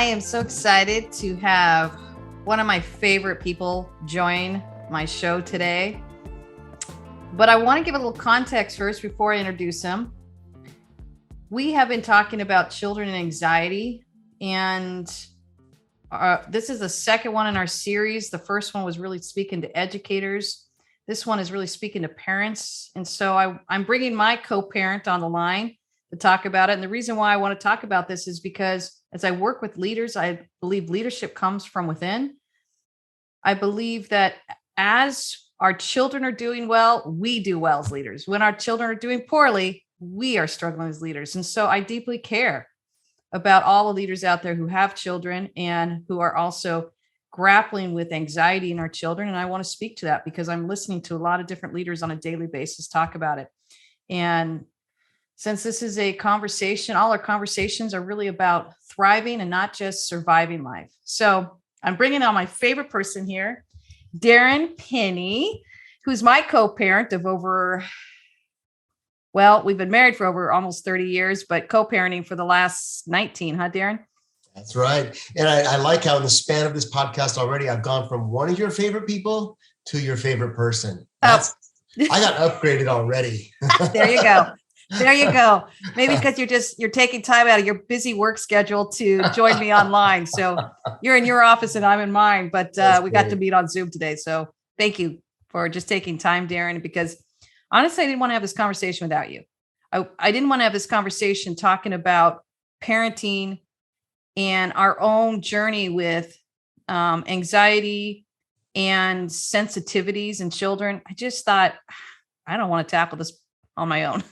am so excited to have one of my favorite people join my show today. But I want to give a little context first before I introduce him. We have been talking about children and anxiety, and this is the second one in our series. The first one was really speaking to educators. This one is really speaking to parents. And so I'm bringing my co-parent on the line to talk about it. And the reason why I want to talk about this is because as I work with leaders, I believe leadership comes from within. I believe that as our children are doing well, we do well as leaders. When our children are doing poorly, we are struggling as leaders. And so I deeply care about all the leaders out there who have children and who are also grappling with anxiety in our children. And I want to speak to that because I'm listening to a lot of different leaders on a daily basis talk about it. And since this is a conversation, all our conversations are really about thriving and not just surviving life. So I'm bringing on my favorite person here, Darren Penny, who's my co-parent of we've been married for over almost 30 years, but co-parenting for the last 19, huh, Darren? That's right. And I like how in the span of this podcast already, I've gone from one of your favorite people to your favorite person. I got upgraded already. There you go. There you go. Maybe because you're taking time out of your busy work schedule to join me online. So you're in your office and I'm in mine, but we got to meet on Zoom today. So thank you for just taking time, Darren, because honestly, I didn't want to have this conversation without you. I didn't want to have this conversation talking about parenting and our own journey with anxiety and sensitivities in children. I just thought, I don't want to tackle this on my own.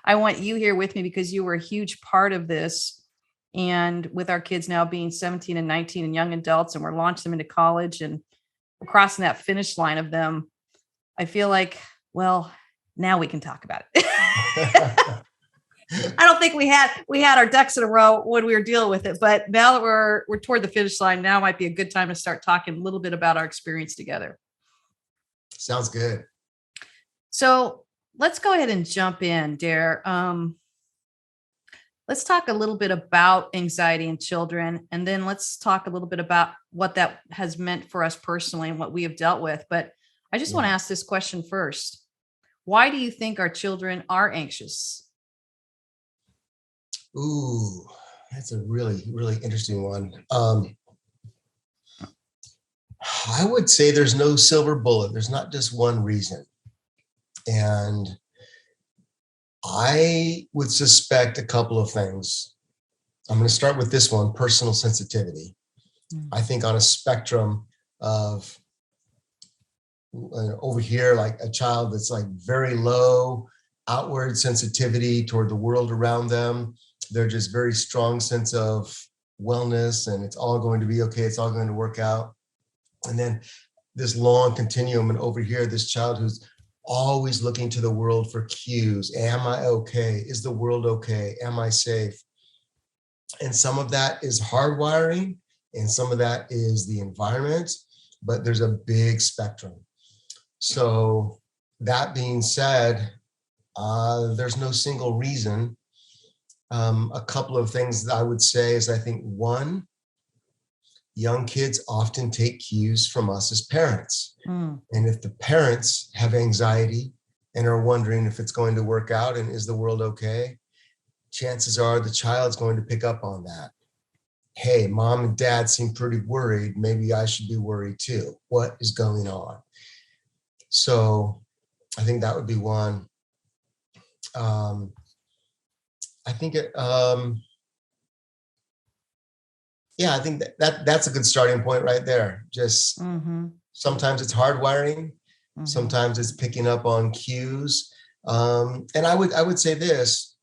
I want you here with me because you were a huge part of this. And with our kids now being 17 and 19 and young adults, and we're launching them into college and we're crossing that finish line of them, I feel like, well, now we can talk about it. I don't think we had our ducks in a row when we were dealing with it, but now that we're toward the finish line, now might be a good time to start talking a little bit about our experience together. Sounds good. So let's go ahead and jump in, Dare. Let's talk a little bit about anxiety in children, and then let's talk a little bit about what that has meant for us personally and what we have dealt with. But I just want to ask this question first. Why do you think our children are anxious? Ooh, that's a really, really interesting one. I would say there's no silver bullet. There's not just one reason. And I would suspect a couple of things. I'm going to start with this one, personal sensitivity. I think on a spectrum of over here, like a child that's like very low outward sensitivity toward the world around them. They're just very strong sense of wellness and it's all going to be okay. It's all going to work out. And then this long continuum. And over here, this child who's always looking to the world for cues. Am I okay? Is the world okay? Am I safe? And some of that is hardwiring and some of that is the environment, but there's a big spectrum. So that being said, there's no single reason. A couple of things that I would say is I think one, young kids often take cues from us as parents. And if the parents have anxiety and are wondering if it's going to work out and is the world okay, chances are the child's going to pick up on that. Hey, mom and dad seem pretty worried. Maybe I should be worried too. What is going on? So I think that would be one. I think I think that's a good starting point right there. Just sometimes it's hardwiring, sometimes it's picking up on cues. And I would say this,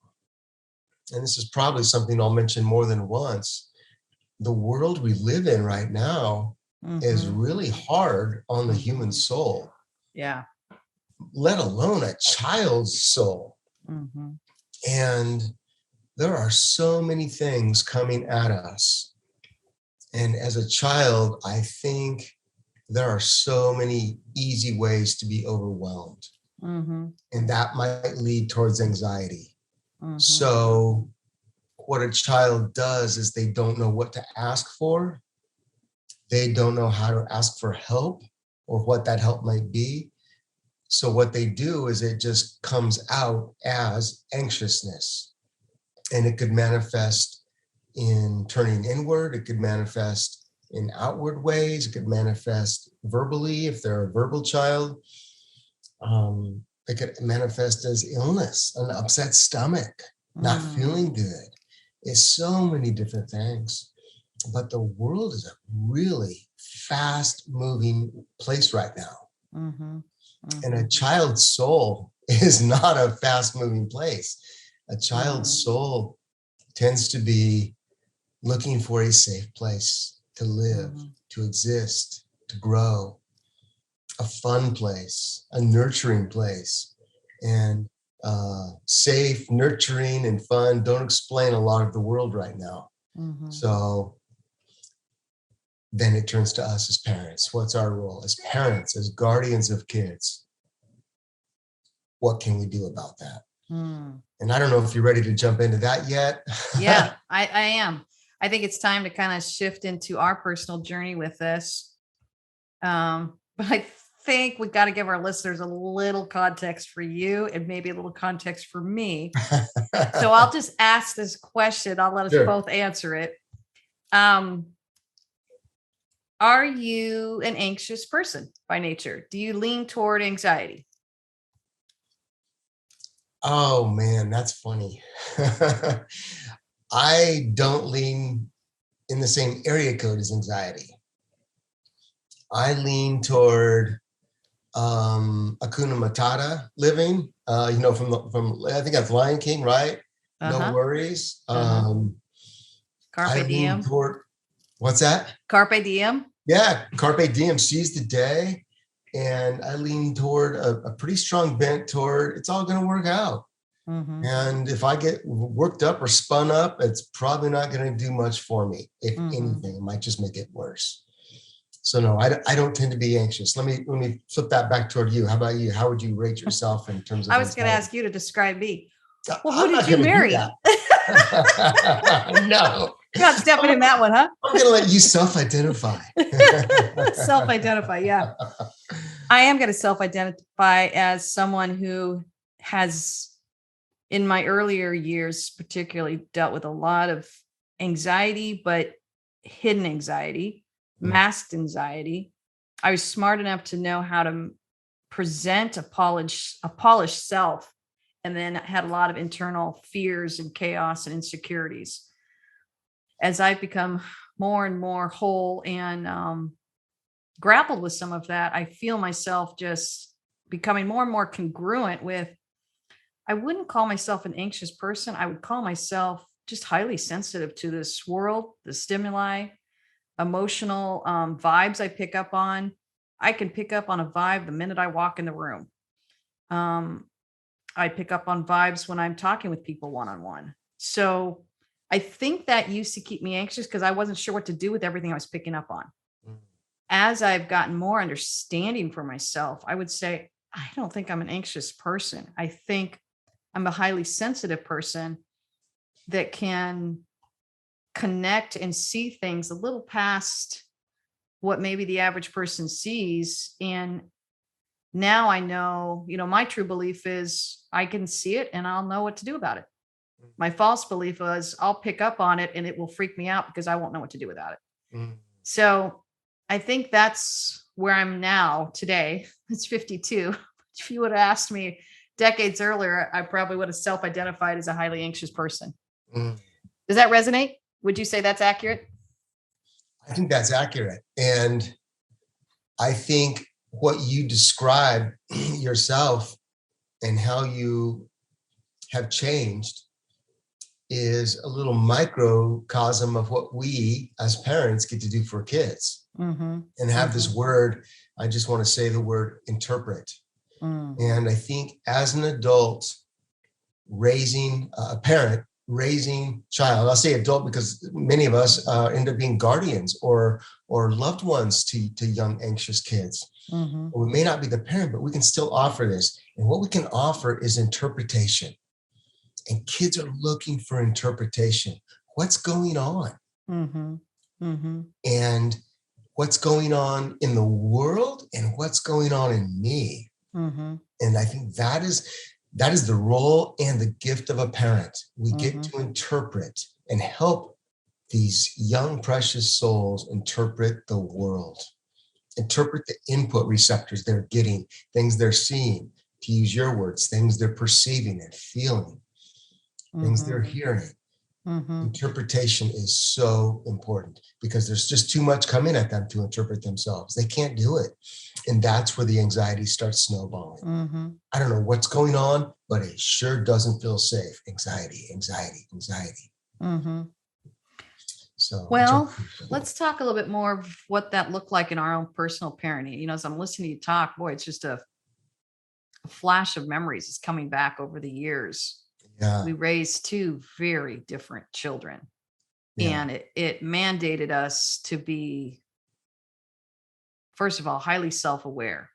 and this is probably something I'll mention more than once. The world we live in right now is really hard on the human soul. Yeah. Let alone a child's soul. And there are so many things coming at us. And as a child, I think there are so many easy ways to be overwhelmed. And that might lead towards anxiety. So what a child does is they don't know what to ask for. They don't know how to ask for help or what that help might be. So what they do is it just comes out as anxiousness. And it could manifest in turning inward. It could manifest in outward ways. It could manifest verbally if they're a verbal child. It could manifest as illness, an upset stomach, not feeling good. It's so many different things. But the world is a really fast moving place right now. And a child's soul is not a fast moving place. A child's soul tends to be looking for a safe place to live, to exist, to grow, a fun place, a nurturing place. And safe, nurturing, and fun don't explain a lot of the world right now. So then it turns to us as parents. What's our role as parents, as guardians of kids? What can we do about that? And I don't know if you're ready to jump into that yet. Yeah, I am. I think it's time to kind of shift into our personal journey with this. But I think we got to give our listeners a little context for you and maybe a little context for me. So I'll just ask this question. I'll let us both answer it. Are you an anxious person by nature? Do you lean toward anxiety? Oh man, that's funny. I don't lean in the same area code as anxiety. I lean toward Hakuna Matata living, from I think that's Lion King, right? No worries. Carpe I diem. lean toward, what's that? Carpe diem. Yeah, carpe diem, seize the day. And I lean toward a pretty strong bent toward it's all going to work out. And if I get worked up or spun up, it's probably not going to do much for me. If anything, it might just make it worse. So no, I don't tend to be anxious. Let me flip that back toward you. How about you? How would you rate yourself in terms of? I was going to ask you to describe me. Well, I'm who did you marry? No. You're not stepping in that one, huh? I'm going to let you self-identify. Self-identify, yeah. I am going to self-identify as someone who has, in my earlier years, particularly dealt with a lot of anxiety, but hidden anxiety, masked anxiety. I was smart enough to know how to present a polished self, and then had a lot of internal fears and chaos and insecurities. As I've become more and more whole and grappled with some of that, I feel myself just becoming more and more congruent with, I wouldn't call myself an anxious person. I would call myself just highly sensitive to this world, the stimuli, emotional vibes I pick up on. I can pick up on a vibe the minute I walk in the room. I pick up on vibes when I'm talking with people one-on-one. So I think that used to keep me anxious because I wasn't sure what to do with everything I was picking up on. As I've gotten more understanding for myself, I would say, I don't think I'm an anxious person. I think I'm a highly sensitive person that can connect and see things a little past what maybe the average person sees. And now I know, my true belief is I can see it and I'll know what to do about it. My false belief was I'll pick up on it and it will freak me out because I won't know what to do without it. So I think that's where I'm now today. It's 52. If you would have asked me decades earlier, I probably would have self-identified as a highly anxious person. Does that resonate? Would you say that's accurate? I think that's accurate. And I think what you describe yourself and how you have changed is a little microcosm of what we as parents get to do for kids. And have this word, I just want to say the word interpret. And I think as an adult raising a parent, raising child, I'll say adult because many of us end up being guardians or loved ones to young anxious kids. We may not be the parent, but we can still offer this. And what we can offer is interpretation. and kids are looking for interpretation. What's going on? Mm-hmm. Mm-hmm. And what's going on in the world and what's going on in me. Mm-hmm. And I think that is the role and the gift of a parent. We get to interpret and help these young, precious souls interpret the world, interpret the input receptors they're getting, things they're seeing, to use your words, things they're perceiving and feeling, things they're hearing. Interpretation is so important because there's just too much coming at them to interpret themselves. They can't do it. And that's where the anxiety starts snowballing. I don't know what's going on, but it sure doesn't feel safe. Anxiety, anxiety, anxiety. So, well, let's talk a little bit more of what that looked like in our own personal parenting. You know, as I'm listening to you talk, boy, it's just a flash of memories is coming back over the years. Yeah. We raised two very different children, Yeah. and it mandated us to be, first of all, highly self-aware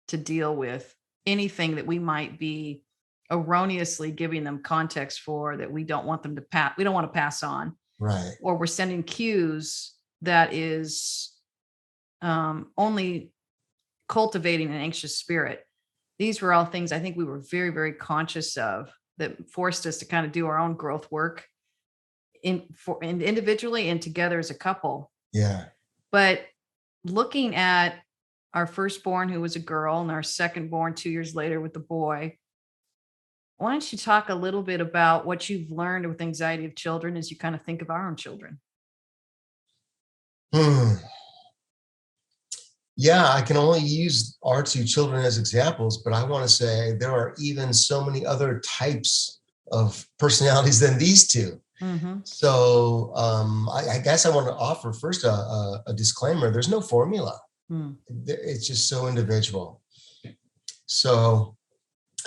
to deal with anything that we might be erroneously giving them context for that we don't want them to pass. We don't want to pass on. Right. Or we're sending cues that is only cultivating an anxious spirit. These were all things I think we were very, very conscious of that forced us to kind of do our own growth work and individually and together as a couple. Yeah. But looking at our firstborn, who was a girl, and our secondborn 2 years later with the boy, why don't you talk a little bit about what you've learned with anxiety of children as you kind of think of our own children? Yeah, I can only use our two children as examples, but I want to say there are even so many other types of personalities than these two. So I guess I want to offer first a disclaimer. There's no formula. It's just so individual. So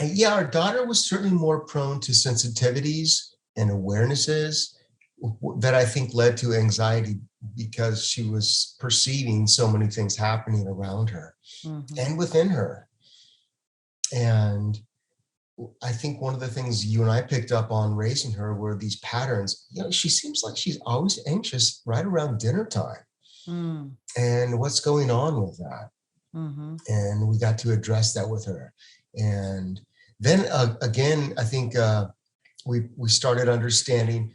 yeah, our daughter was certainly more prone to sensitivities and awarenesses that I think led to anxiety because she was perceiving so many things happening around her and within her. And I think one of the things you and I picked up on raising her were these patterns. You know, she seems like she's always anxious right around dinner time. And what's going on with that? And we got to address that with her. And then again, I think we started understanding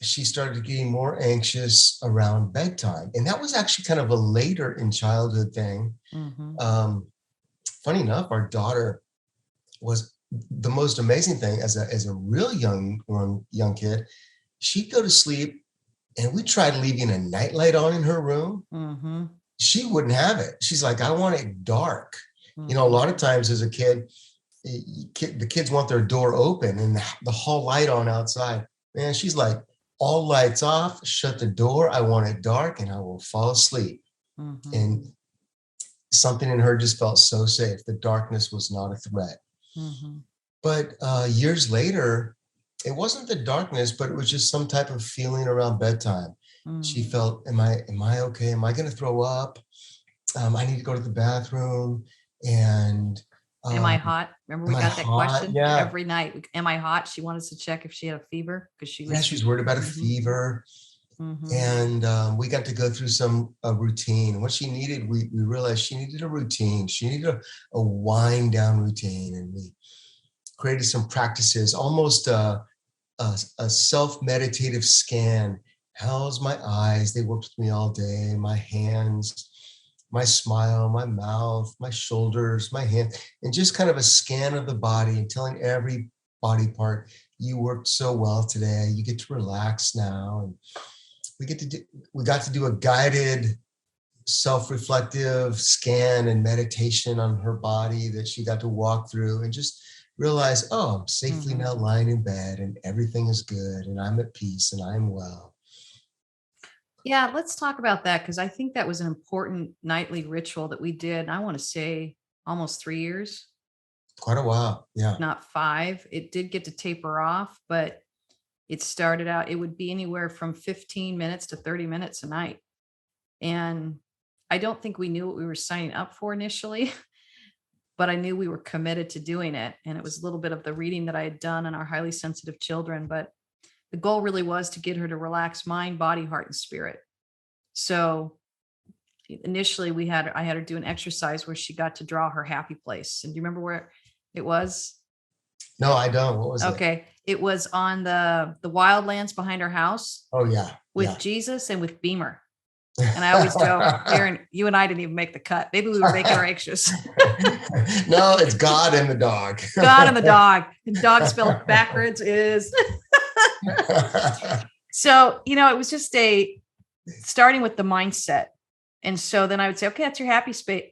she started getting more anxious around bedtime. And that was actually kind of a later in childhood thing. Funny enough, our daughter was the most amazing thing as a real young kid. She'd go to sleep and we tried leaving a nightlight on in her room. She wouldn't have it. She's like, I want it dark. You know, a lot of times as a kid, the kids want their door open and the hall light on outside. Man, she's like, all lights off, shut the door. I want it dark and I will fall asleep. And something in her just felt so safe. The darkness was not a threat. But years later, it wasn't the darkness, but it was just some type of feeling around bedtime. She felt, am I okay? Am I going to throw up? I need to go to the bathroom. And am I hot? Remember we got that question every night. Am I hot? She wanted to check if she had a fever because she was worried about a fever. And we got to go through some routine. What she needed, we realized she needed a routine. She needed a wind down routine. And we created some practices, almost a self-meditative scan. How's my eyes? They worked with me all day. My hands, my smile, my mouth, my shoulders, my hand, and just kind of a scan of the body and telling every body part, you worked so well today. You get to relax now. And we got to do a guided self-reflective scan and meditation on her body that she got to walk through and just realize, oh, I'm safely now lying in bed and everything is good and I'm at peace and I'm well. Yeah, let's talk about that because I think that was an important nightly ritual that we did. I want to say almost 3 years. Quite a while, yeah. Not 5. It did get to taper off, but it started out, it would be anywhere from 15 minutes to 30 minutes a night. And I don't think we knew what we were signing up for initially. but I knew we were committed to doing it. And it was a little bit of the reading that I had done on our highly sensitive children. But the goal really was to get her to relax mind, body, heart, and spirit. So initially I had her do an exercise where she got to draw her happy place. And do you remember where it was? No, I don't. What was it? Okay. It was on the wildlands behind our house Oh, yeah. with Jesus and with Beamer. And I always joke, Darren, you and I didn't even make the cut. Maybe we were making her anxious. No, it's God and the dog. God and the dog. And dog spelled backwards is. So, it was just starting with the mindset. And so then I would say, okay, that's your happy space,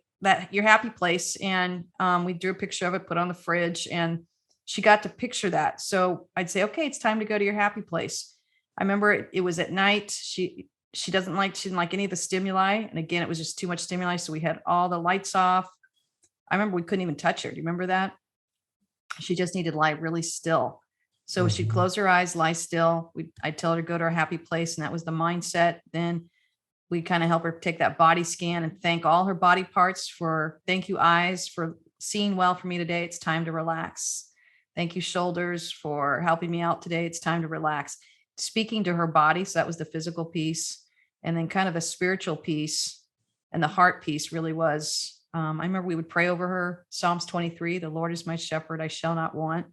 your happy place. And we drew a picture of it, put it on the fridge, and she got to picture that. So I'd say, okay, it's time to go to your happy place. I remember it was at night. She didn't like any of the stimuli. And again, it was just too much stimuli. So we had all the lights off. I remember we couldn't even touch her. Do you remember that? She just needed to lie really still. So she'd close her eyes, lie still. I'd tell her to go to her happy place. And that was the mindset. Then we kind of help her take that body scan and thank all her body parts thank you, eyes, for seeing well for me today. It's time to relax. Thank you, shoulders, for helping me out today. It's time to relax. Speaking to her body. So that was the physical piece. And then kind of the spiritual piece and the heart piece really was, I remember we would pray over her. Psalms 23, the Lord is my shepherd, I shall not want.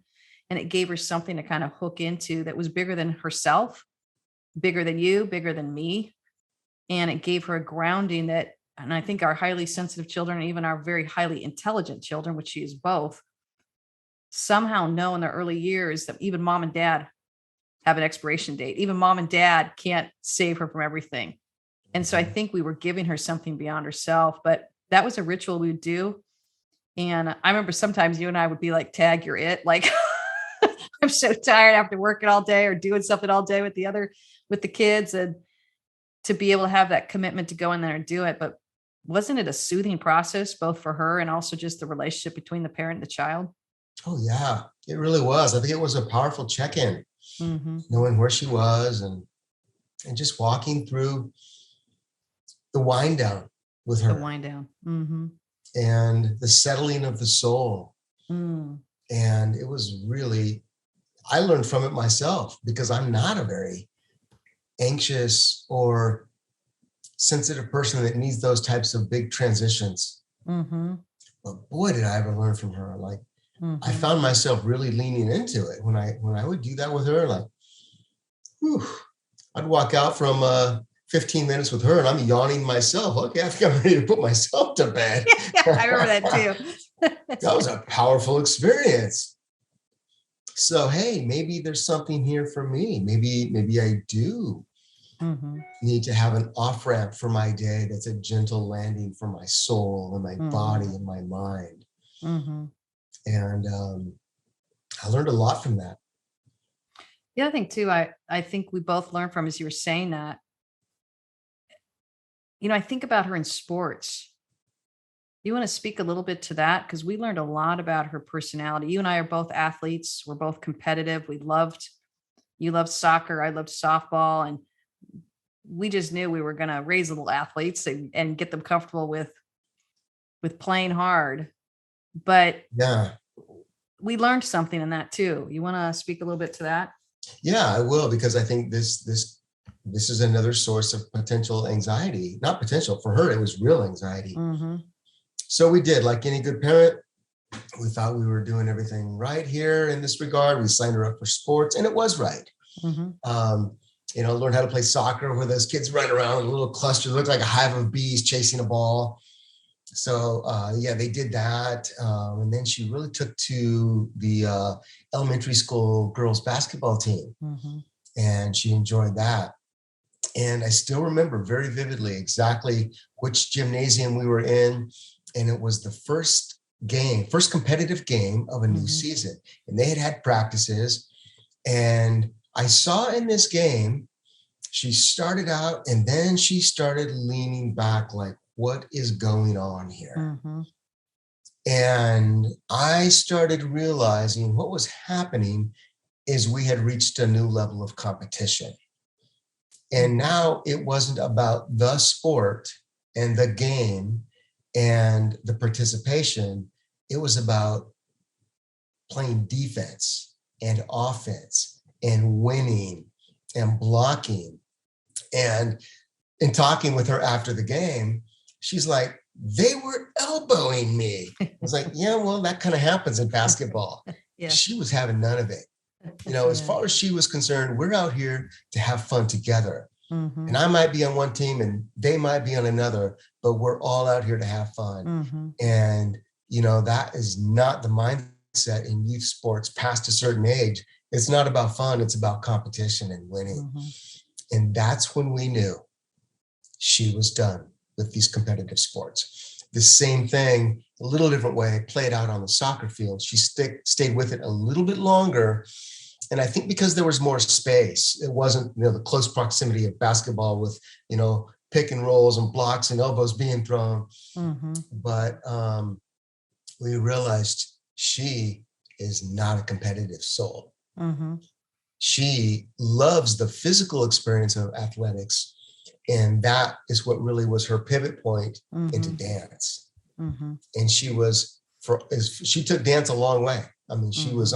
And it gave her something to kind of hook into that was bigger than herself, bigger than you, bigger than me. And it gave her a grounding and I think our highly sensitive children, even our very highly intelligent children, which she is both, somehow know in their early years that even mom and dad have an expiration date. Even mom and dad can't save her from everything. And so I think we were giving her something beyond herself, but that was a ritual we would do. And I remember sometimes you and I would be like, Tag, you're it. Like, I'm so tired after working all day or doing something all day with the kids, and to be able to have that commitment to go in there and do it. But wasn't it a soothing process, both for her and also just the relationship between the parent and the child? Oh, yeah, it really was. I think it was a powerful check-in, knowing where she was and just walking through the wind down with her. The wind down. Mm-hmm. And the settling of the soul. Mm. And it was really, I learned from it myself because I'm not a very anxious or sensitive person that needs those types of big transitions. Mm-hmm. But boy, did I ever learn from her. Like, I found myself really leaning into it when I would do that with her. Like, whew, I'd walk out from 15 minutes with her and I'm yawning myself. Okay, I think I'm ready to put myself to bed. Yeah, I remember that too. That was a powerful experience. So, hey, maybe there's something here for me. Maybe I do need to have an off-ramp for my day that's a gentle landing for my soul and my body and my mind. And I learned a lot from that. The other thing too, I think we both learned from, as you were saying that, I think about her in sports. You want to speak a little bit to that? Because we learned a lot about her personality. You and I are both athletes. We're both competitive. You loved soccer. I loved softball. And we just knew we were going to raise little athletes and get them comfortable with playing hard. But yeah, we learned something in that too. You want to speak a little bit to that? Yeah, I will, because I think this is another source of potential anxiety. Not potential, for her, it was real anxiety. So we did, like any good parent, we thought we were doing everything right here in this regard. We signed her up for sports, and it was right. Learn how to play soccer where those kids run around in a little cluster, look like a hive of bees chasing a ball. So they did that. And then she really took to the elementary school girls basketball team, and she enjoyed that. And I still remember very vividly exactly which gymnasium we were in. And it was the first competitive game of a new season. And they had practices. And I saw in this game, she started out and then she started leaning back like, what is going on here? And I started realizing what was happening is we had reached a new level of competition. And now it wasn't about the sport and the game and the participation. it was about playing defense and offense and winning and blocking. And in talking with her after the game, she's like, they were elbowing me. I was like, yeah, well, that kind of happens in basketball. Yeah. She was having none of it. As far as she was concerned, we're out here to have fun together. Mm-hmm. And I might be on one team and they might be on another, but we're all out here to have fun. Mm-hmm. And, that is not the mindset in youth sports past a certain age. It's not about fun. It's about competition and winning. Mm-hmm. And that's when we knew she was done with these competitive sports. The same thing, a little different way, played out on the soccer field. She stayed with it a little bit longer. And I think because there was more space, it wasn't, the close proximity of basketball with, pick and rolls and blocks and elbows being thrown. Mm-hmm. But we realized she is not a competitive soul. Mm-hmm. She loves the physical experience of athletics. And that is what really was her pivot point into dance. Mm-hmm. And she took dance a long way. I mean, she was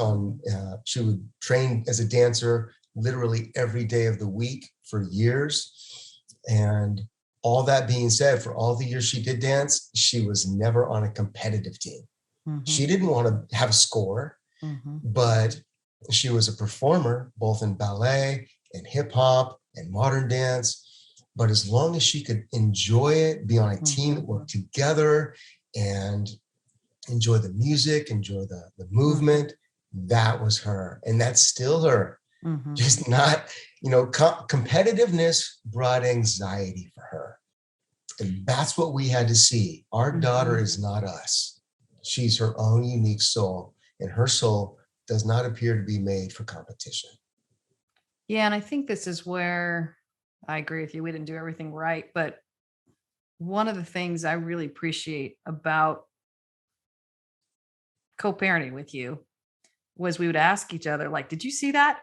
she would train as a dancer literally every day of the week for years. And all that being said, for all the years she did dance, she was never on a competitive team. Mm-hmm. She didn't want to have a score, but she was a performer, both in ballet and hip hop and modern dance. But as long as she could enjoy it, be on a team that worked together and enjoy the music, enjoy the movement, that was her. And that's still her. Just not, competitiveness brought anxiety for her. And that's what we had to see. Our daughter is not us. She's her own unique soul, and her soul does not appear to be made for competition. Yeah. And I think this is where I agree with you. We didn't do everything right. But one of the things I really appreciate about co-parenting with you was we would ask each other, like, did you see that?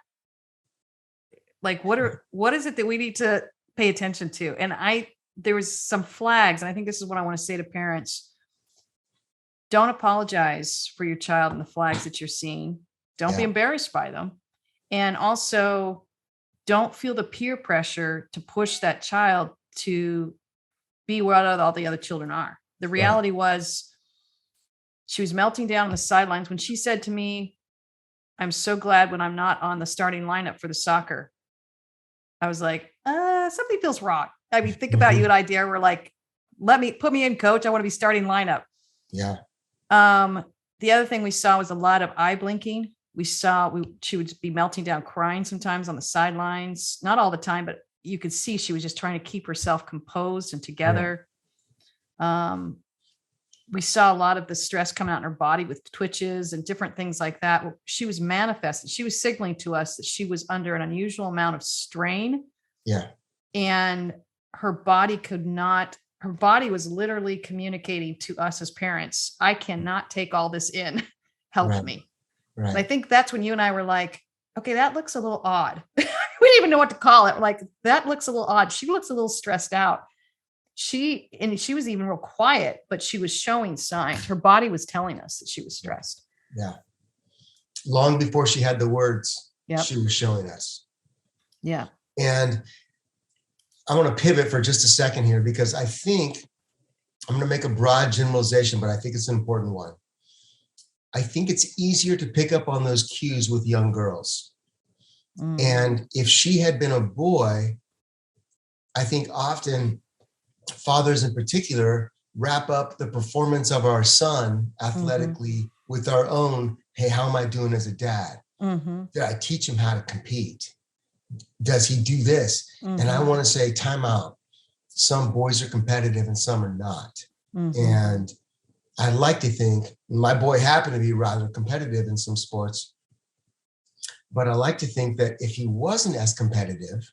Like, what is it that we need to pay attention to? And there was some flags. And I think this is what I want to say to parents. Don't apologize for your child and the flags that you're seeing. Don't be embarrassed by them. And also don't feel the peer pressure to push that child to be where all the other children are. The reality was she was melting down on the sidelines when she said to me, I'm so glad when I'm not on the starting lineup for the soccer. I was like, something feels wrong. I mean, think about you and I, Darren, we're like, put me in, coach. I want to be starting lineup. Yeah. The other thing we saw was a lot of eye blinking. She would be melting down, crying sometimes on the sidelines, not all the time, but you could see she was just trying to keep herself composed and together. Yeah. We saw a lot of the stress coming out in her body with twitches and different things like that. She was manifesting. She was signaling to us that she was under an unusual amount of strain. Yeah. And her body was literally communicating to us as parents, I cannot take all this in. Help me. Right. And I think that's when you and I were like, okay, that looks a little odd. We didn't even know what to call it. We're like, that looks a little odd. She looks a little stressed out. She was even real quiet, but she was showing signs. Her body was telling us that she was stressed. Yeah. Long before she had the words, she was showing us. Yeah. And I want to pivot for just a second here, because I think I'm going to make a broad generalization, but I think it's an important one. I think it's easier to pick up on those cues with young girls. And if she had been a boy, I think often fathers in particular wrap up the performance of our son athletically with our own, hey, how am I doing as a dad? Did I teach him how to compete? Does he do this? And I want to say, time out. Some boys are competitive and some are not. And I like to think my boy happened to be rather competitive in some sports, but I like to think that if he wasn't as competitive,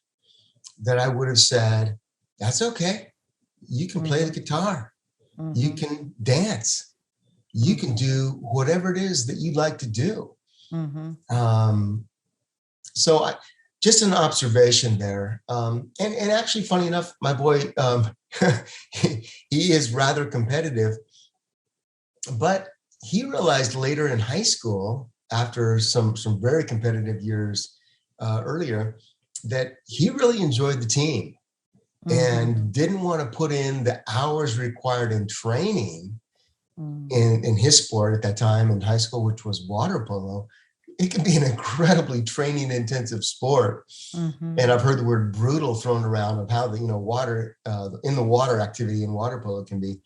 that I would have said, that's okay. You can play the guitar. You can dance. You can do whatever it is that you'd like to do. So just an observation there. And actually, funny enough, my boy, he is rather competitive, but he realized later in high school, after some very competitive years earlier, that he really enjoyed the team and didn't want to put in the hours required in training in his sport at that time in high school, which was water polo. It can be an incredibly training intensive sport. And I've heard the word brutal thrown around of how the, water in the water activity in water polo can be.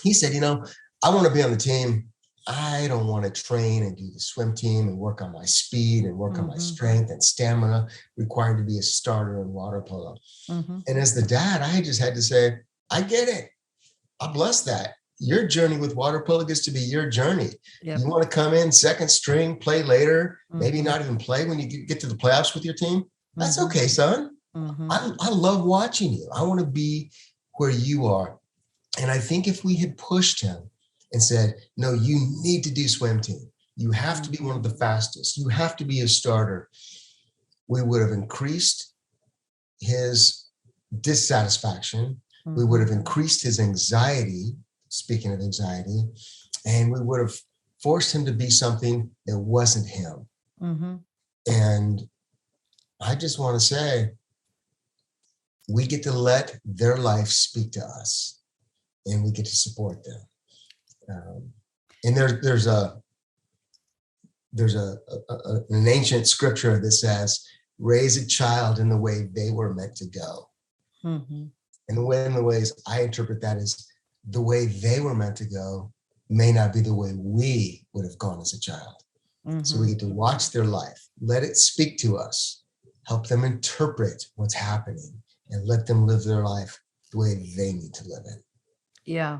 He said, I want to be on the team. I don't want to train and do the swim team and work on my speed and work on my strength and stamina required to be a starter in water polo. And as the dad, I just had to say, I get it. I bless that. Your journey with water polo gets to be your journey. Yep. You want to come in second string, play later, maybe not even play when you get to the playoffs with your team. That's okay, son. I love watching you. I want to be where you are. And I think if we had pushed him and said, no, you need to do swim team. You have to be one of the fastest. You have to be a starter. We would have increased his dissatisfaction. We would have increased his anxiety, speaking of anxiety, and we would have forced him to be something that wasn't him. And I just want to say, we get to let their life speak to us, and we get to support them. And there's an ancient scripture that says, raise a child in the way they were meant to go. And one of the ways I interpret that is the way they were meant to go may not be the way we would have gone as a child. So we get to watch their life, let it speak to us, help them interpret what's happening, and let them live their life the way they need to live it. Yeah.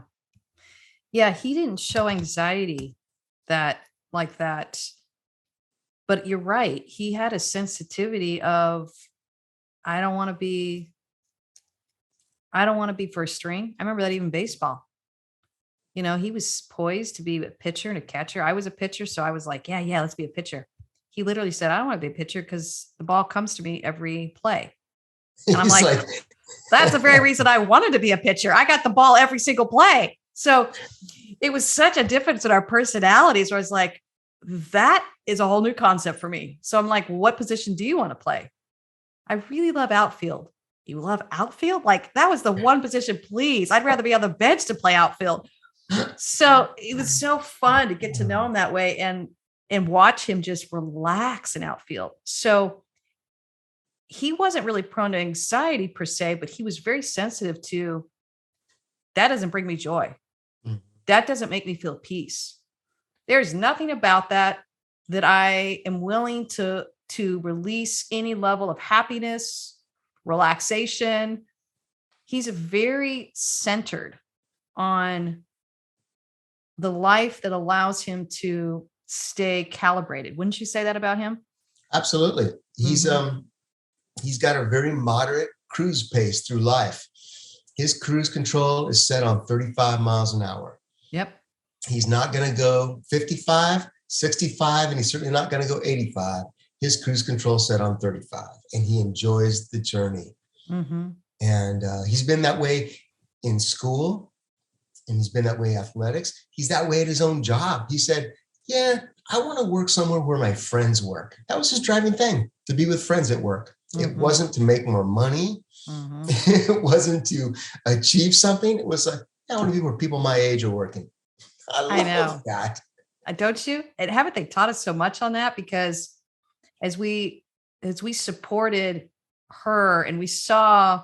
Yeah, he didn't show anxiety like that. But you're right. He had a sensitivity of, I don't want to be first string. I remember that even baseball. He was poised to be a pitcher and a catcher. I was a pitcher, so I was like, yeah, let's be a pitcher. He literally said, I don't want to be a pitcher because the ball comes to me every play. And I'm like, that's the very reason I wanted to be a pitcher. I got the ball every single play. So it was such a difference in our personalities where I was like, that is a whole new concept for me. So I'm like, what position do you want to play? I really love outfield. You love outfield? Like, that was the one position, please. I'd rather be on the bench to play outfield. So it was so fun to get to know him that way and watch him just relax in outfield. So he wasn't really prone to anxiety per se, but he was very sensitive to, that doesn't bring me joy. That doesn't make me feel peace. There's nothing about that I am willing to release any level of happiness, relaxation. He's very centered on the life that allows him to stay calibrated. Wouldn't you say that about him? Absolutely. He's got a very moderate cruise pace through life. His cruise control is set on 35 miles an hour. Yep. He's not going to go 55, 65, and he's certainly not going to go 85. His cruise control set on 35, and he enjoys the journey. And he's been that way in school, and he's been that way in athletics. He's that way at his own job. He said, yeah, I want to work somewhere where my friends work. That was his driving thing, to be with friends at work. It wasn't to make more money. It wasn't to achieve something. It was like, I want to be where people my age are working. I love that. Don't you? And haven't they taught us so much on that? Because as we supported her and we saw,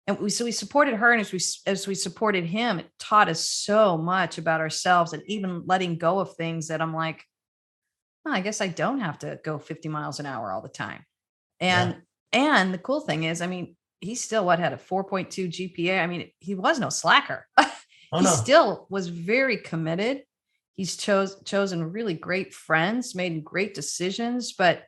and we supported her, and as we supported him, it taught us so much about ourselves, and even letting go of things that I'm like, oh, I guess I don't have to go 50 miles an hour all the time. And the cool thing is, I mean, he still had a 4.2 GPA. I mean, he was no slacker. Still was very committed. He's chosen really great friends, made great decisions, but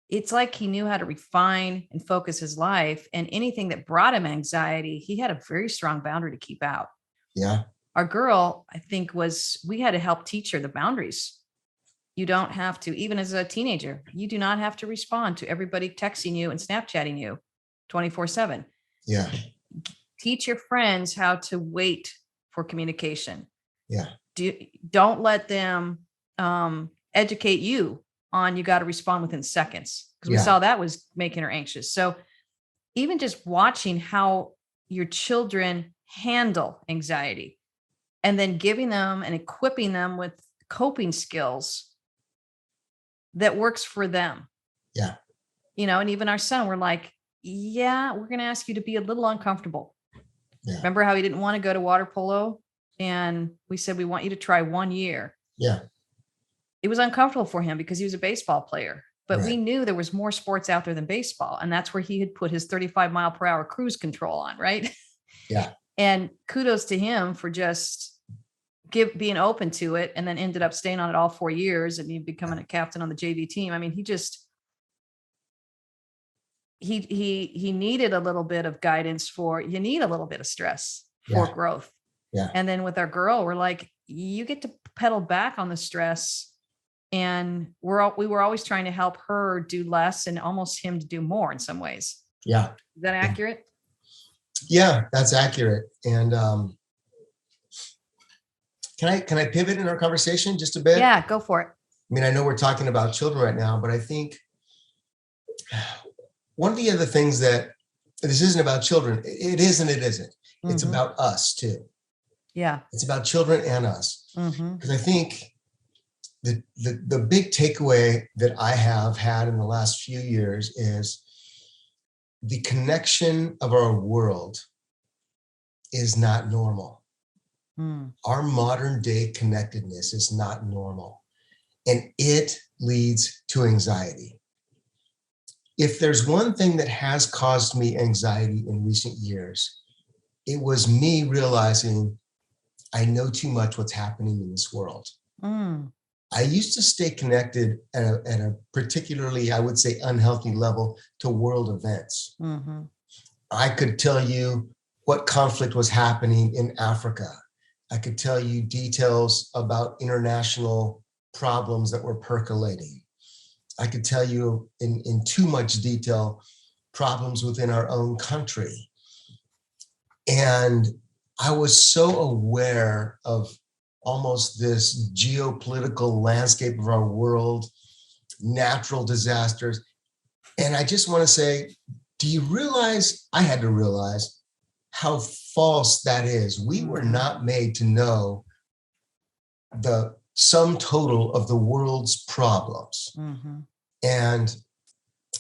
it's like he knew how to refine and focus his life, and anything that brought him anxiety, he had a very strong boundary to keep out. Yeah. Our girl, I think, we had to help teach her the boundaries. You don't have to, even as a teenager, you do not have to respond to everybody texting you and Snapchatting you 24/7. Yeah. Teach your friends how to wait for communication. Yeah. don't let them educate you on you got to respond within seconds, because we saw that was making her anxious. So even just watching how your children handle anxiety and then giving them and equipping them with coping skills that works for them. Yeah. And even our son, we're like, yeah, we're going to ask you to be a little uncomfortable. Yeah. Remember how he didn't want to go to water polo? And we said, we want you to try 1 year. Yeah. It was uncomfortable for him because he was a baseball player, but we knew there was more sports out there than baseball. And that's where he had put his 35-mile-per-hour cruise control on. Right. Yeah. And kudos to him for just being open to it, and then ended up staying on it all 4 years and becoming a captain on the JV team. I mean, he just, he needed a little bit of guidance you need a little bit of stress for growth. Yeah. And then with our girl, we're like, you get to pedal back on the stress. And we were always trying to help her do less and almost him to do more in some ways. Yeah. Is that accurate? Yeah, that's accurate. And can I pivot in our conversation just a bit? Yeah, go for it. I mean, I know we're talking about children right now, but I think one of the other things that this isn't about children. It is and it isn't. It's about us too. Yeah. It's about children and us. Because I think the big takeaway that I have had in the last few years is the connection of our world is not normal. Our modern day connectedness is not normal, and it leads to anxiety. If there's one thing that has caused me anxiety in recent years, it was me realizing I know too much what's happening in this world. I used to stay connected at a particularly, I would say, unhealthy level to world events. I could tell you what conflict was happening in Africa. I could tell you details about international problems that were percolating. I could tell you in too much detail problems within our own country. And I was so aware of almost this geopolitical landscape of our world, natural disasters. And I just want to say, do you realize, I had to realize how false that is. We were not made to know the sum total of the world's problems. And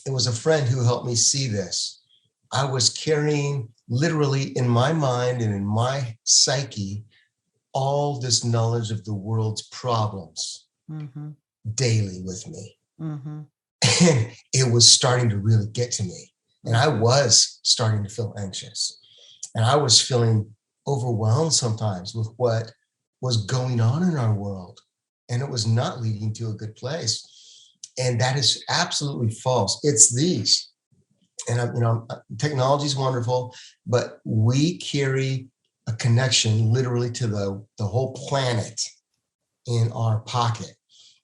it was a friend who helped me see this. I was carrying literally in my mind and in my psyche all this knowledge of the world's problems daily with me. And it was starting to really get to me. And I was starting to feel anxious. And I was feeling overwhelmed sometimes with what was going on in our world. And it was not leading to a good place. And that is absolutely false. It's these. And technology is wonderful, but we carry a connection literally to the whole planet in our pocket.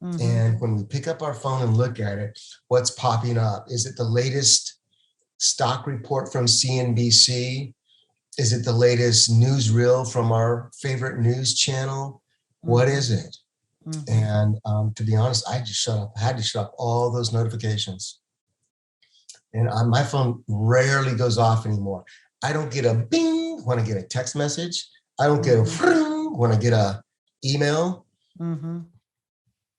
And when we pick up our phone and look at it, what's popping up? Is it the latest stock report from CNBC? Is it the latest newsreel from our favorite news channel? What is it? And to be honest, I had to shut up all those notifications. And my phone rarely goes off anymore. I don't get a bing when I get a text message. I don't get a when I get a email.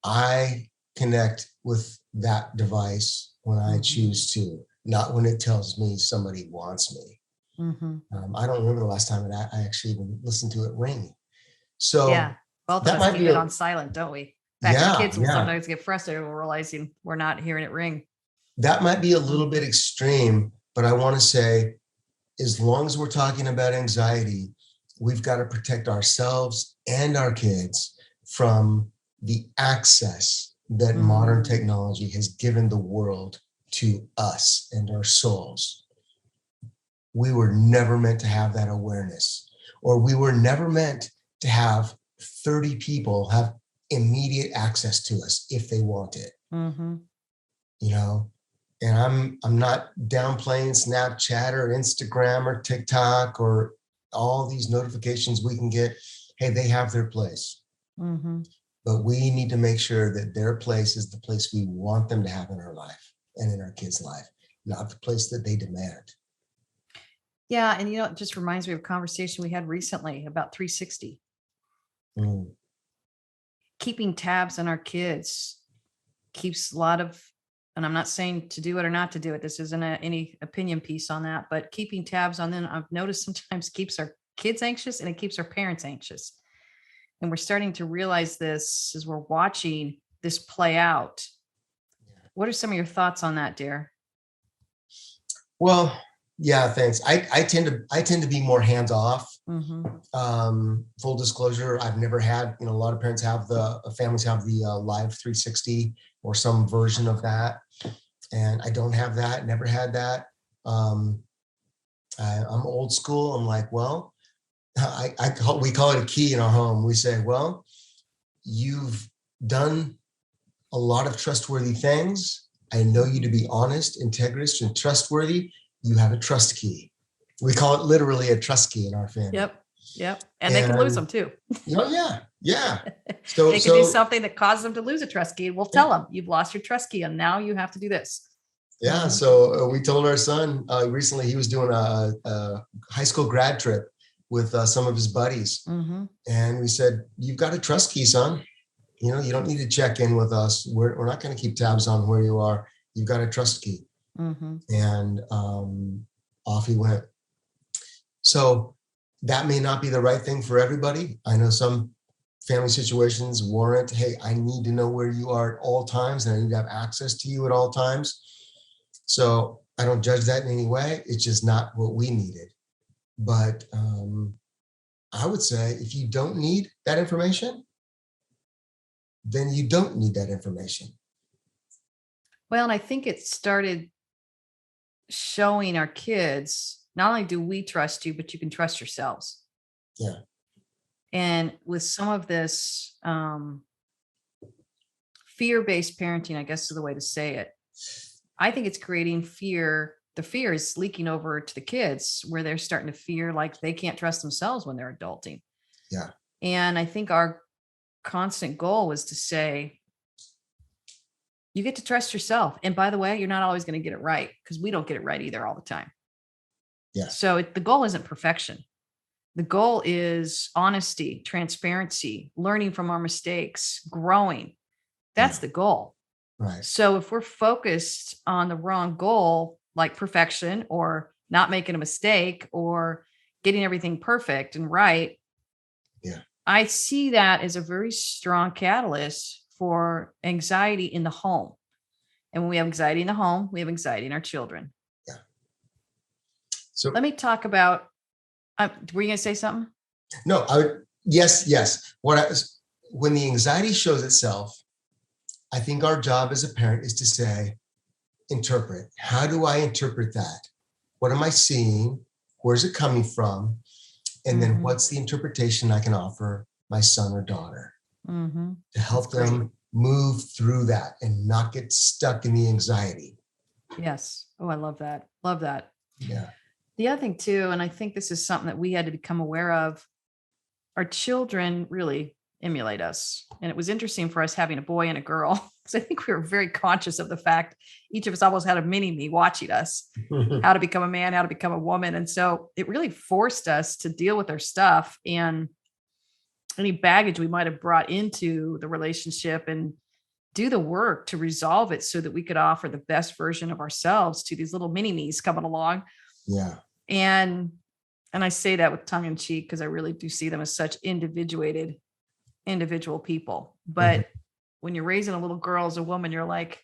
I connect with that device when I choose to, not when it tells me somebody wants me. I don't remember the last time that I actually even listened to it ring. So yeah, both of us keep it on silent, don't we? In fact, the kids will sometimes get frustrated when realizing we're not hearing it ring. That might be a little bit extreme, but I want to say, as long as we're talking about anxiety, we've got to protect ourselves and our kids from the access that modern technology has given the world to us and our souls. We were never meant to have that awareness, or we were never meant to have 30 people have immediate access to us if they want it. And I'm not downplaying Snapchat or Instagram or TikTok or all these notifications we can get. Hey, they have their place. Mm-hmm. But we need to make sure that their place is the place we want them to have in our life and in our kids' life, not the place that they demand. Yeah. And it just reminds me of a conversation we had recently about 360. Mm. Keeping tabs on our kids keeps a lot of, and I'm not saying to do it or not to do it. This isn't any opinion piece on that, but keeping tabs on them, I've noticed sometimes keeps our kids anxious and it keeps our parents anxious. And we're starting to realize this as we're watching this play out. What are some of your thoughts on that, dear? Well, yeah, thanks. I tend to be more hands off. Mm-hmm. Full disclosure, I've never had, a lot of parents have families have the live 360 or some version of that. And I don't have that, never had that. I'm old school. I'm like, well, we call it a key in our home. We say, well, you've done a lot of trustworthy things. I know you to be honest, integrous, and trustworthy. You have a trust key. We call it literally a trust key in our family. Yep. And they can lose them too. Yeah. So they could do something that causes them to lose a trust key. We'll tell them you've lost your trust key and now you have to do this. Yeah. Mm-hmm. So we told our son recently, he was doing a high school grad trip with some of his buddies. Mm-hmm. And we said, you've got a trust key, son. You don't need to check in with us. We're not going to keep tabs on where you are. You've got a trust key. Mm-hmm. And off he went. So that may not be the right thing for everybody. I know some family situations warrant, hey, I need to know where you are at all times and I need to have access to you at all times. So I don't judge that in any way. It's just not what we needed. But I would say if you don't need that information, then you don't need that information. Well, and I think it started showing our kids, not only do we trust you, but you can trust yourselves. Yeah. And with some of this fear-based parenting, I guess is the way to say it, I think it's creating fear. The fear is leaking over to the kids where they're starting to fear like they can't trust themselves when they're adulting. Yeah. And I think our constant goal was to say, you get to trust yourself. And by the way, you're not always going to get it right because we don't get it right either all the time. Yeah. So the goal isn't perfection. The goal is honesty, transparency, learning from our mistakes, growing. That's the goal. Right. So if we're focused on the wrong goal, like perfection or not making a mistake or getting everything perfect and right, I see that as a very strong catalyst for anxiety in the home. And when we have anxiety in the home, we have anxiety in our children. Yeah. So let me talk about, were you going to say something? No, yes. When the anxiety shows itself, I think our job as a parent is to say, interpret. How do I interpret that? What am I seeing? Where's it coming from? And then what's the interpretation I can offer my son or daughter to help them move through that and not get stuck in the anxiety? Yes. Oh, I love that. Love that. Yeah. The other thing too, and I think this is something that we had to become aware of, our children really emulate us. And it was interesting for us having a boy and a girl, because I think we were very conscious of the fact each of us almost had a mini me watching us, how to become a man, how to become a woman. And so it really forced us to deal with our stuff and any baggage we might have brought into the relationship and do the work to resolve it so that we could offer the best version of ourselves to these little mini me's coming along. Yeah. And I say that with tongue in cheek because I really do see them as such individual people. But when you're raising a little girl as a woman, you're like,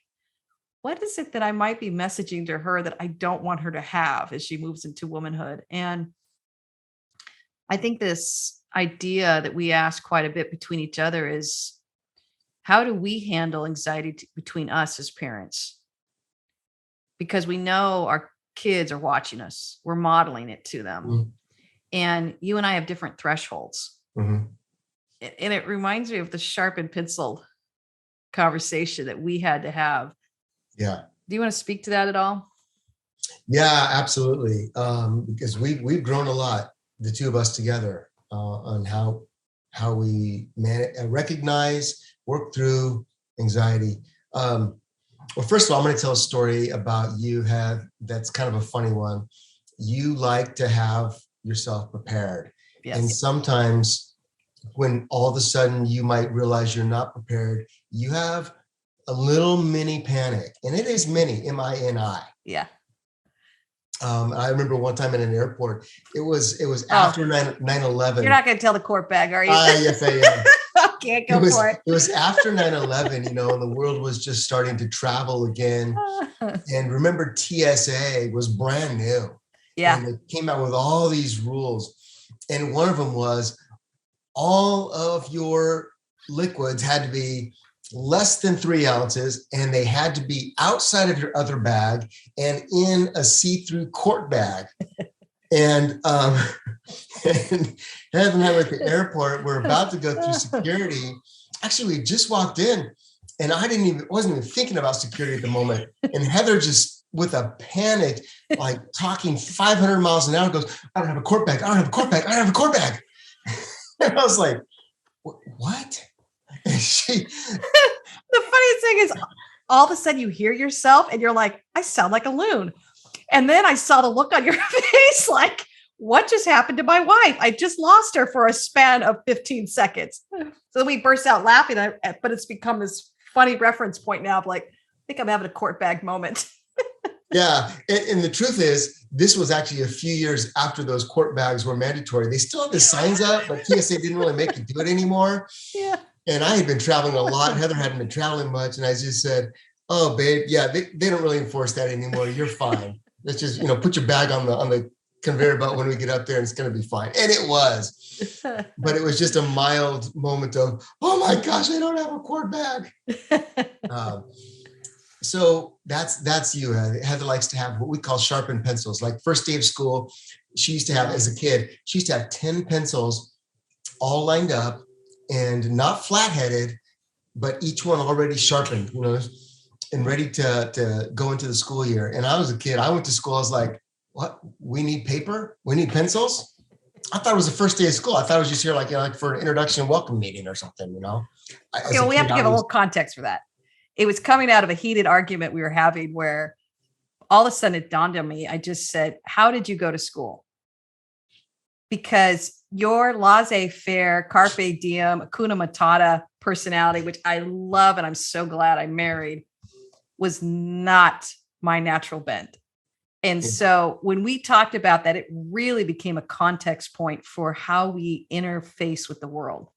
what is it that I might be messaging to her that I don't want her to have as she moves into womanhood? And I think this idea that we ask quite a bit between each other is, how do we handle anxiety between us as parents? Because we know our kids are watching us. We're modeling it to them. And you and I have different thresholds. And it reminds me of the sharpened pencil conversation that we had to have. Yeah. Do you want to speak to that at all? Yeah, absolutely. Because we've grown a lot, the two of us together, on how how we recognize, work through anxiety. Well, first of all, I'm going to tell a story about you that's kind of a funny one. You like to have yourself prepared. Yes. And sometimes when all of a sudden you might realize you're not prepared, you have a little mini panic. And it is mini, M-I-N-I. Yeah. I remember one time in an airport, it was after 9/11. You're not going to tell the court bag, are you? Yes, I am. Okay, go for it. It was after 9/11, and the world was just starting to travel again. And remember, TSA was brand new. Yeah. And it came out with all these rules. And one of them was all of your liquids had to be less than 3 ounces, and they had to be outside of your other bag and in a see-through court bag. And and Heather and I were at the airport. We're about to go through security. Actually, we just walked in, and wasn't even thinking about security at the moment. And Heather just, with a panic, like talking 500 miles an hour, goes, "I don't have a court bag. I don't have a court bag. I don't have a court bag." And I was like, "What?" And the funniest thing is, all of a sudden you hear yourself and you're like, I sound like a loon. And then I saw the look on your face like, what just happened to my wife? I just lost her for a span of 15 seconds. So we burst out laughing, but it's become this funny reference point now of like, I think I'm having a court bag moment. Yeah. And the truth is, this was actually a few years after those court bags were mandatory. They still have the signs up, but TSA didn't really make you do it anymore. Yeah. And I had been traveling a lot. Heather hadn't been traveling much. And I just said, "Oh, babe, yeah, they don't really enforce that anymore. You're fine. Let's just, put your bag on the conveyor belt when we get up there, and it's going to be fine." And it was. But it was just a mild moment of, oh my gosh, I don't have a quart bag. So that's you. Heather likes to have what we call sharpened pencils. Like first day of school, she used to have, as a kid, she used to have 10 pencils all lined up, and not flat-headed, but each one already sharpened, and ready to go into the school year. And I was a kid. I went to school. I was like, "What? We need paper? We need pencils?" I thought it was the first day of school. I thought it was just here like for an introduction and welcome meeting or something, We have to give a little context for that. It was coming out of a heated argument we were having where all of a sudden it dawned on me. I just said, "How did you go to school?" Because your laissez-faire, carpe diem, Hakuna Matata personality, which I love and I'm so glad I married, was not my natural bent. And so when we talked about that, it really became a context point for how we interface with the world.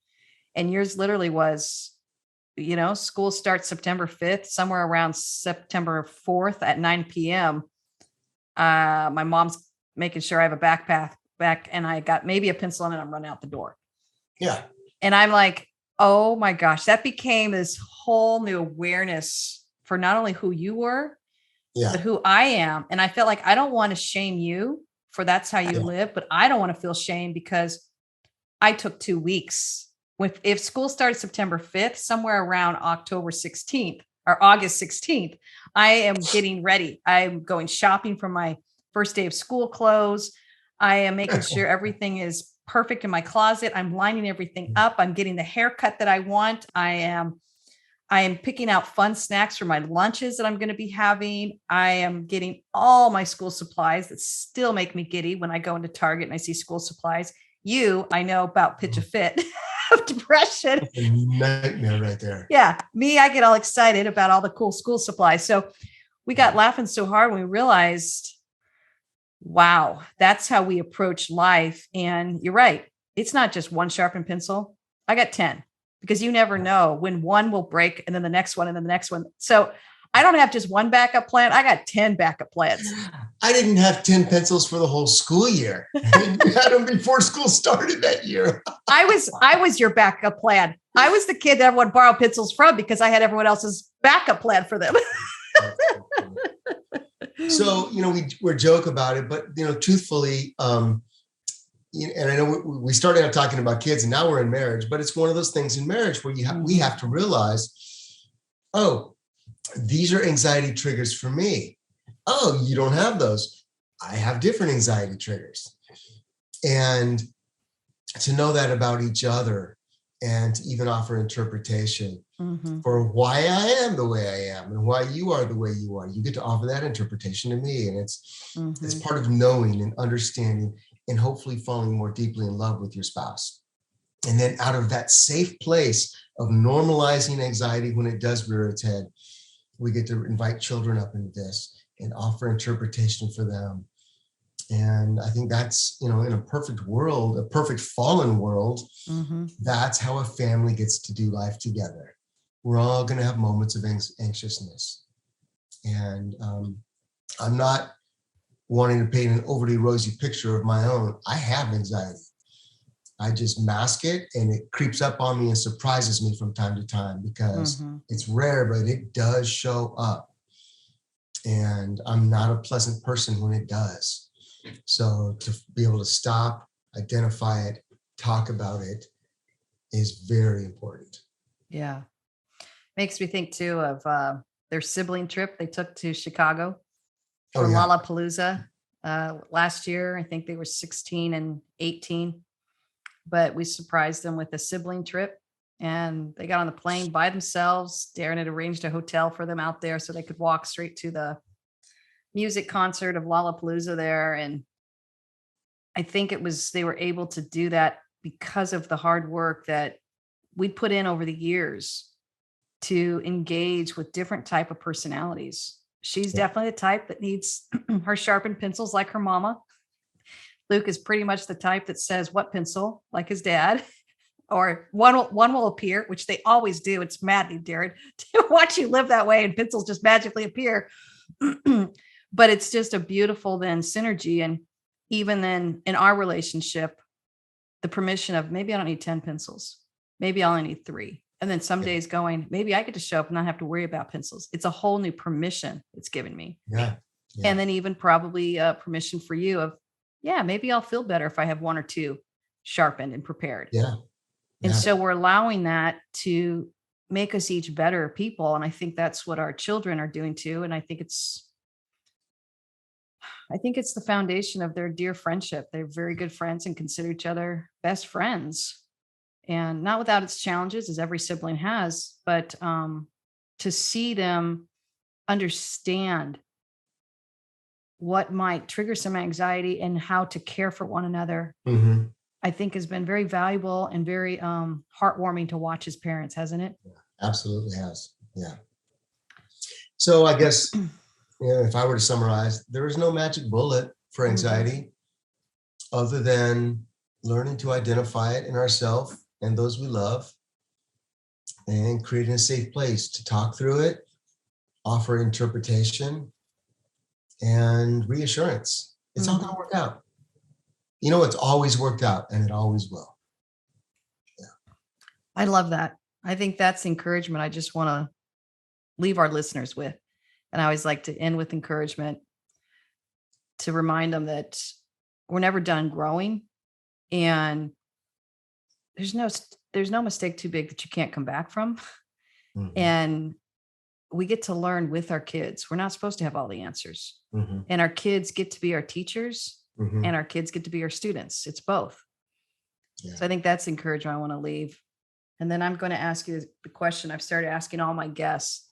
And yours literally was, school starts September 5th, somewhere around September 4th at 9 p.m. My mom's making sure I have a backpack and I got maybe a pencil in it. I'm running out the door. Yeah. And I'm like, oh my gosh, that became this whole new awareness for not only who you were, but who I am. And I felt like I don't want to shame you for that's how you live, but I don't want to feel shame because I took 2 weeks. If school started September 5th, somewhere around October 16th or August 16th, I am getting ready. I'm going shopping for my first day of school clothes. I am making sure everything is perfect in my closet. I'm lining everything up. I'm getting the haircut that I want. I am picking out fun snacks for my lunches that I'm going to be having. I am getting all my school supplies that still make me giddy when I go into Target and I see school supplies. I know about pitch a fit of depression. That's a nightmare right there. Yeah. Me, I get all excited about all the cool school supplies. So we got laughing so hard when we realized, wow, that's how we approach life. And you're right. It's not just one sharpened pencil. I got 10 because you never know when one will break and then the next one and then the next one. So I don't have just one backup plan. I got 10 backup plans. I didn't have 10 pencils for the whole school year. I had them before school started that year. I was your backup plan. I was the kid that everyone borrowed pencils from because I had everyone else's backup plan for them. So, we joke about it, but, truthfully, and I know we started out talking about kids and now we're in marriage, but it's one of those things in marriage where we have to realize, oh, these are anxiety triggers for me. Oh, you don't have those. I have different anxiety triggers. And to know that about each other and to even offer interpretation Mm-hmm. for why I am the way I am and why you are the way you are. You get to offer that interpretation to me. And it's Mm-hmm. part of knowing and understanding and hopefully falling more deeply in love with your spouse. And then out of that safe place of normalizing anxiety when it does rear its head, we get to invite children up into this and offer interpretation for them. And I think that's, in a perfect world, a perfect fallen world, Mm-hmm. that's how a family gets to do life together. We're all going to have moments of anxiousness. And I'm not wanting to paint an overly rosy picture of my own. I have anxiety. I just mask it, and it creeps up on me and surprises me from time to time because Mm-hmm. it's rare, but it does show up. And I'm not a pleasant person when it does. So to be able to stop, identify it, talk about it is very important. Yeah. Makes me think too of their sibling trip they took to Chicago Oh, for yeah. Lollapalooza last year. I think they were 16 and 18, but we surprised them with a sibling trip, and they got on the plane by themselves. Darren had arranged a hotel for them out there so they could walk straight to the music concert of Lollapalooza there. And I think they were able to do that because of the hard work that we put in over the years to engage with different type of personalities. She's Yeah. definitely the type that needs her sharpened pencils like her mama. Luke is pretty much the type that says what pencil, like his dad, or one will appear, which they always do. It's maddening, Darren, to watch you live that way and pencils just magically appear. But it's just a beautiful then synergy. And even then in our relationship, the permission of maybe I don't need 10 pencils. Maybe I only need 3. And then some Yeah. days going, maybe I get to show up and not have to worry about pencils. It's a whole new permission it's given me. Yeah. And then even probably permission for you of, yeah, maybe I'll feel better if I have 1 or 2 sharpened and prepared. Yeah. And Yeah. so we're allowing that to make us each better people. And I think that's what our children are doing too. And I think it's the foundation of their dear friendship. They're very good friends and consider each other best friends. And not without its challenges, as every sibling has, but to see them understand what might trigger some anxiety and how to care for one another, Mm-hmm. I think has been very valuable and very heartwarming to watch as parents, hasn't it? Absolutely has. Yeah. So I guess, if I were to summarize, there is no magic bullet for anxiety other than learning to identify it in ourselves and those we love, and creating a safe place to talk through it, offer interpretation and reassurance. It's all going to work out. It's always worked out, and it always will. Yeah. I love that. I think that's encouragement I just want to leave our listeners with. And I always like to end with encouragement to remind them that we're never done growing, and there's no mistake too big that you can't come back from. Mm-hmm. And we get to learn with our kids. We're not supposed to have all the answers. Mm-hmm. And our kids get to be our teachers, Mm-hmm. and our kids get to be our students. It's both. Yeah. So I think that's encouragement I want to leave. And then I'm going to ask you the question I've started asking all my guests.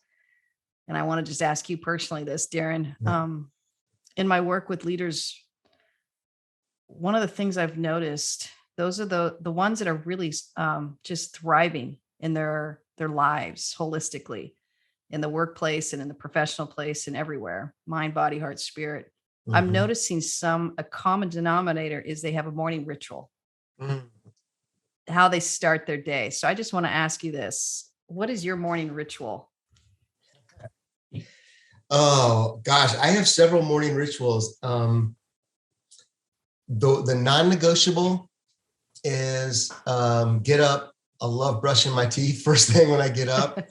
And I want to just ask you personally this, Darren. Yeah. In my work with leaders, one of the things I've noticed, those are the ones that are really just thriving in their lives holistically, in the workplace and in the professional place and everywhere, mind, body, heart, spirit. Mm-hmm. I'm noticing a common denominator is they have a morning ritual, how they start their day. So I just want to ask you this. What is your morning ritual? Oh gosh, I have several morning rituals. The non-negotiable is get up. I love brushing my teeth first thing when I get up.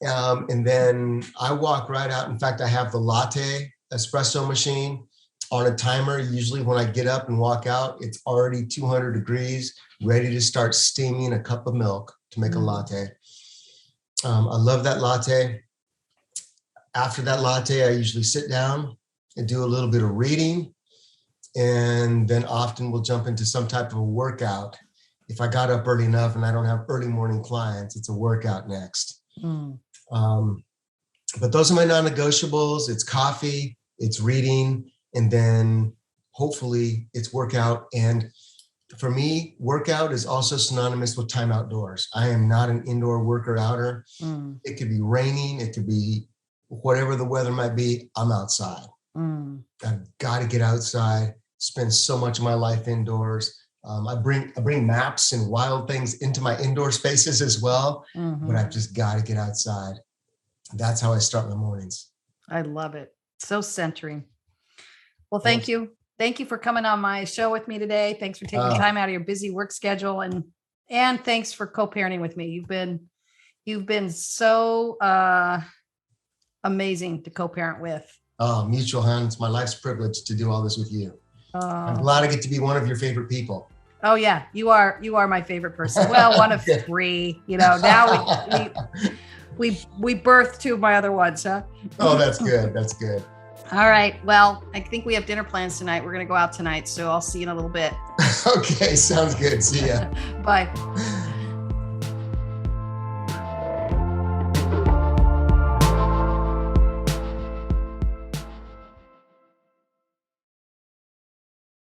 And then I walk right out. In fact, I have the latte espresso machine on a timer. Usually when I get up and walk out, it's already 200 degrees, ready to start steaming a cup of milk to make a latte. I love that latte. After that latte, I usually sit down and do a little bit of reading, and then often we'll jump into some type of a workout. if I got up early enough and I don't have early morning clients, it's a workout next. But those are my non-negotiables. It's coffee, it's reading, and then hopefully it's workout. And for me, workout is also synonymous with time outdoors. I am not an indoor worker outer. It could be raining, it could be whatever the weather might be, I'm outside. I've got to get outside, spend so much of my life indoors. I bring maps and wild things into my indoor spaces as well, but I've just got to get outside. That's how I start my mornings. I love it. So centering. Well, thank you. Thank you for coming on my show with me today. Thanks for taking time out of your busy work schedule, and thanks for co-parenting with me. You've been so amazing to co-parent with. Oh, mutual, hon. It's my life's privilege to do all this with you. I'm glad I get to be one of your favorite people. Oh yeah, you are my favorite person. Well, one of three. Now we birthed two of my other ones, huh? Oh, that's good. That's good. All right. Well, I think we have dinner plans tonight. We're going to go out tonight, so I'll see you in a little bit. Okay, sounds good. See ya. Bye.